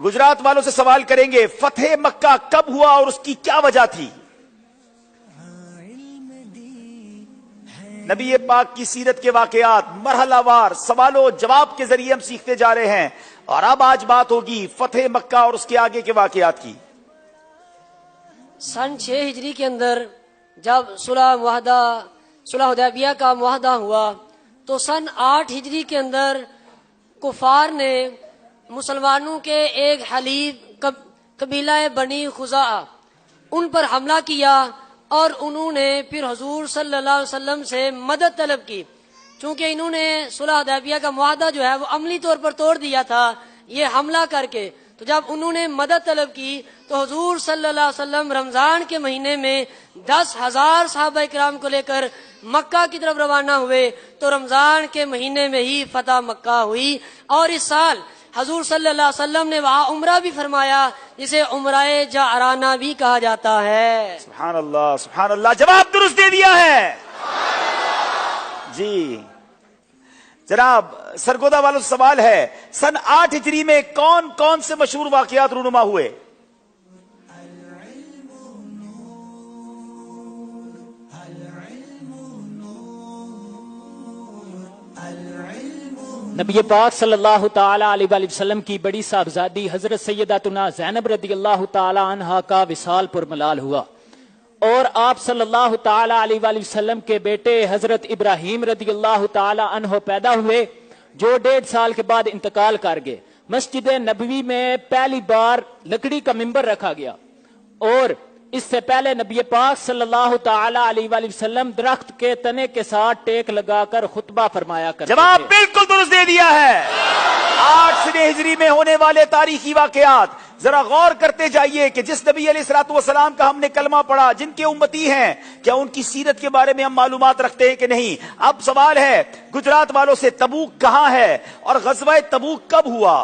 गुजरात वालों से सवाल करेंगे, फतेह मक्का कब हुआ और उसकी क्या वजह थी? नबी पाक की सीरत के वाकयात मरहलावार सवालों जवाब के जरिए हम सीखते जा रहे हैं, और अब आज बात होगी फतेह मक्का और उसके आगे के वाकयात की। सन 6 हिजरी के अंदर जब सुलह हुदैबिया का मुआहदा हुआ, तो सन 8 हिजरी के अंदर कुफार ने मुसलमानों के एक हलीफ कबीला बनी खुजा उन पर हमला किया, और उन्होंने फिर हुजूर सल्लल्लाहु अलैहि वसल्लम से मदद तलब की। चूंकि इन्होंने सुलह हुदैबिया का मुआहदा जो है वो अमली तौर पर तोड़ दिया था ये हमला करके, तो जब उन्होंने मदद तलब की तो हुजूर सल्लल्लाहु अलैहि वसल्लम रमजान के महीने में 10,000 सहाबा किराम को लेकर मक्का की तरफ रवाना हुए। तो रमजान के महीने में ही फतह मक्का हुई, और इस साल हुजूर सल्लल्लाहु अलैहि वसल्लम ने वहाँ उम्रा भी फरमाया, जिसे उम्राए जाराना भी कहा जाता है। सुभान अल्लाह, सुभान अल्लाह, जवाब दुरुस्त दे दिया है जी। जनाब सरगोदा वालों से सवाल है, सन 8 हिजरी में कौन कौन से मशहूर वाकयात रूनुमा हुए? नबी पाक सल्लल्लाहु ताला अलैहि वसल्लम की बड़ी साहबजादी हजरत सैयदतुना ज़ैनब रदियल्लाहु ताला अन्हा का विसाल पुरमलाल हुआ, और आप सल्लल्लाहु ताला अलैहि वसल्लम के बेटे हजरत इब्राहिम रदियल्लाहु ताला अन्हो पैदा हुए, जो 1.5 साल के बाद इंतकाल कर गए। मस्जिद नबवी में पहली बार लकड़ी का मिंबर रखा गया, और इससे पहले नबी पाक सल्लल्लाहु ताला अलैहि वसल्लम दरख्त के तने के साथ टेक लगाकर खुतबा फरमाया करते थे। जवाब बिल्कुल दुरुस्त दे दिया है। 8 हिजरी में होने वाले तारीखी वाकयात जरा गौर करते जाइए कि जिस नबी अलैहिस्सलातु वस्सलाम का हमने कलमा पढ़ा, जिनके उम्मती हैं, क्या उनकी सीरत के बारे में हम मालूमात रखते हैं कि नहीं? अब सवाल है गुजरात वालों से, तबूक कहां है और गज़वा तबूक कब हुआ?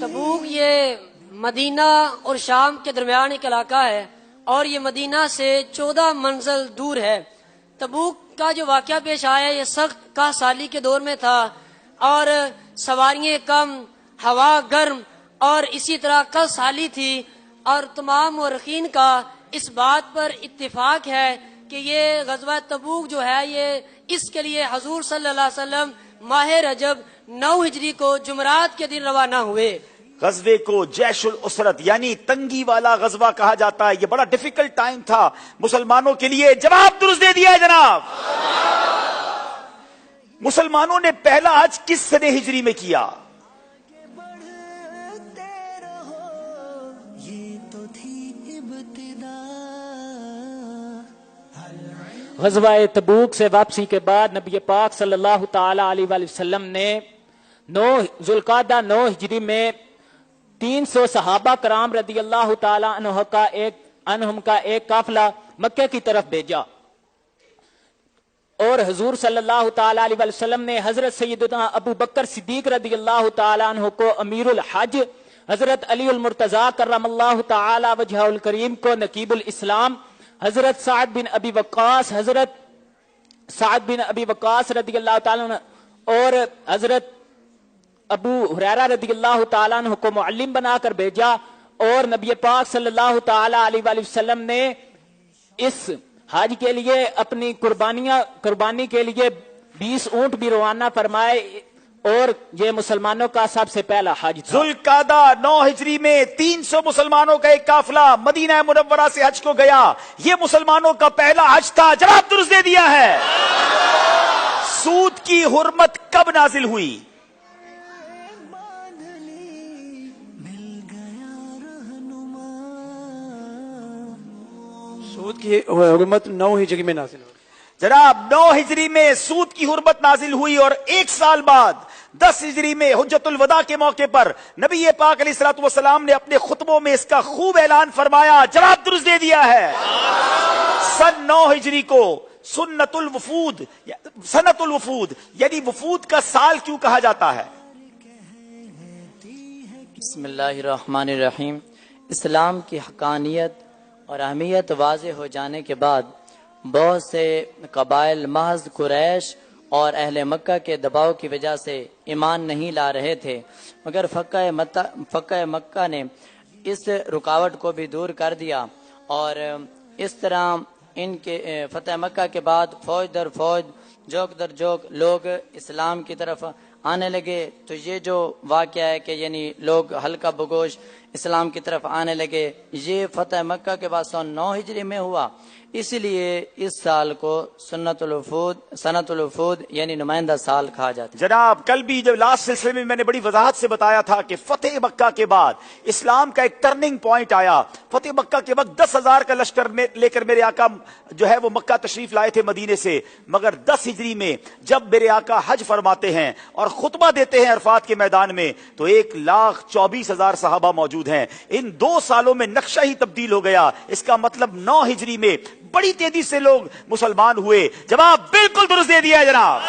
तबूक ये मदीना और शाम के दरमियान एक इलाका है, और ये मदीना से 14 मंजिल दूर है। तबूक का जो वाकया पेश आया ये सख्त का साली के दौर में था, और सवारियां कम, हवा गर्म, और इसी तरह कल साली थी। और तमाम मुर्खीन का इस बात पर इत्तिफाक है कि ये गज़वा तबूक जो है ये इसके लिए हुजूर सल्लल्लाहु अलैहि वसल्लम माह रजब 9 हिजरी को जुमरात के दिन रवाना हुए। गजबे को जैशुल उसरत यानी तंगी वाला गजबा कहा जाता है। ये बड़ा डिफिकल्ट टाइम था मुसलमानों के लिए। जवाब दुरुस्त दे दिया है जनाब। मुसलमानों ने पहला हज किस सने हिजरी में किया? ग़ज़वा तबूक से वापसी के बाद नबी पाक सल्लल्लाहु ताला अलैहि वसल्लम ने 9 ज़ुल्क़ादा 9 हिजरी में 300 सहाबा कराम रदी अल्लाह ताला अन्हुम का एक काफिला मक्के की तरफ भेजा, और हुजूर सल्लल्लाहु ताला अलैहि वसल्लम ने हजरत सैयदना अबू बकर सिद्दीक रदी अल्लाह ताला अन्हु को अमीरुल हज, हजरत अलीउल मुर्तजा करमल्लाहु ताला वजहुल करीम को नकीबुल इस्लाम, हजरत साद बिन अबी वक्कास रदी अल्लाह ताला और हजरत अबू हुरैरा रदियल्लाहु ताला अन्हु को मुअल्लिम बनाकर भेजा। और नबी पाक सल्लल्लाहु ताला अलैहि वसल्लम ने इस हज के लिए अपनी कुर्बानी के लिए 20 ऊंट भी रवाना फरमाए, और ये मुसलमानों का सबसे पहला हज था। ज़ुल्क़ादा 9 हिजरी में 300 मुसलमानों का एक काफिला मदीना मुनव्वरा से हज को गया। ये मुसलमानों का पहला हज था। जवाब दुरुस्त दे दिया है। सूद की हुर्मत कब नाजिल हुई? सूद की हुर्मत 9 हिजरी में नाजिल हुई। जनाब 9 हिजरी में सूद की हुर्मत नाजिल हुई, और 1 साल बाद 10 हिजरी में हुज्जतुल वदा के मौके पर नबी पाक अलैहिस्सलातु वस्सलाम ने अपने खुतबों में इसका खूब ऐलान फरमाया। जवाब दुरुस्त दे दिया है। सन 9 हिजरी को सनतुल वफूद यानी वफूद का साल क्यों कहा जाता है? बिस्मिल्लाहिर्रहमानिर्रहीम। इस्लाम की हकानियत और अहमियत वाज़ेह हो जाने के बाद بہت سے قبائل محض قریش اور اہل مکہ کے دباؤ کی وجہ سے ایمان نہیں لا رہے تھے، مگر فقہ مکہ نے اس رکاوٹ کو بھی دور کر دیا، اور اس طرح ان کے فتح مکہ کے بعد فوج در فوج، جوک در جوک لوگ اسلام کی طرف آنے لگے۔ تو یہ جو واقعہ ہے کہ یعنی لوگ ہلکا بگوش اسلام کی طرف آنے لگے، یہ فتح مکہ کے بعد 109 ہجری میں ہوا۔ اسی لیے اس سال کو سنت الوفود یعنی نمائندہ سال کہا جاتا ہے۔ جناب کل بھی جب لاسٹ سلسلے میں نے بڑی وضاحت سے بتایا تھا کہ فتح مکہ کے بعد اسلام کا ایک ٹرننگ پوائنٹ آیا۔ فتح مکہ کے وقت 10,000 کا لشکر لے کر میرے آقا جو ہے وہ مکہ تشریف لائے تھے مدینے سے، مگر 10 ہجری میں جب میرے آقا حج فرماتے ہیں اور خطبہ دیتے ہیں عرفات کے میدان میں تو 1,24,000 صحابہ موجود ہیں۔ ان 2 سالوں میں نقشہ ہی تبدیل ہو گیا۔ اس کا مطلب 9 ہجری میں بڑی تیزی سے لوگ مسلمان ہوئے۔ جواب بالکل درست دے دیا ہے جناب۔